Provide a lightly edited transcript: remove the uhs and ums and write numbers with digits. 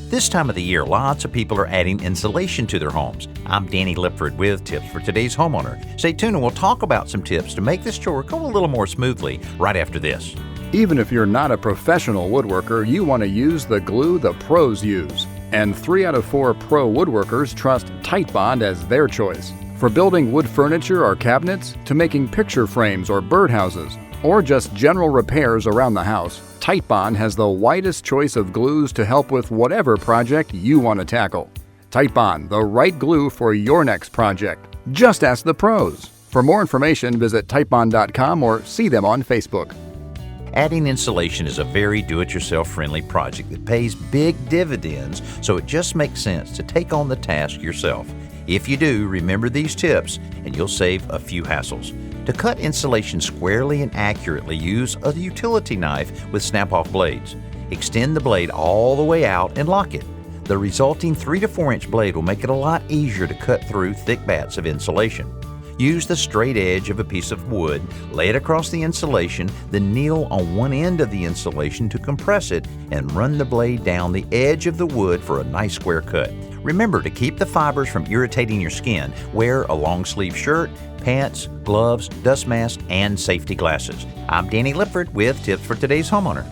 This time of the year, lots of people are adding insulation to their homes. I'm Danny Lipford with Tips for Today's Homeowner. Stay tuned and we'll talk about some tips to make this chore go a little more smoothly right after this. Even if you're not a professional woodworker, you want to use the glue the pros use. And 3 out of 4 pro woodworkers trust Titebond as their choice. For building wood furniture or cabinets, to making picture frames or birdhouses, or just general repairs around the house, Titebond has the widest choice of glues to help with whatever project you want to tackle. Titebond, the right glue for your next project. Just ask the pros. For more information, visit Titebond.com or see them on Facebook. Adding insulation is a very do-it-yourself friendly project that pays big dividends, so it just makes sense to take on the task yourself. If you do, remember these tips and you'll save a few hassles. To cut insulation squarely and accurately, use a utility knife with snap-off blades. Extend the blade all the way out and lock it. The resulting 3 to 4 inch blade will make it a lot easier to cut through thick bats of insulation. Use the straight edge of a piece of wood, lay it across the insulation, then kneel on one end of the insulation to compress it and run the blade down the edge of the wood for a nice square cut. Remember to keep the fibers from irritating your skin. Wear a long sleeve shirt, pants, gloves, dust mask, and safety glasses. I'm Danny Lipford with Tips for Today's Homeowner.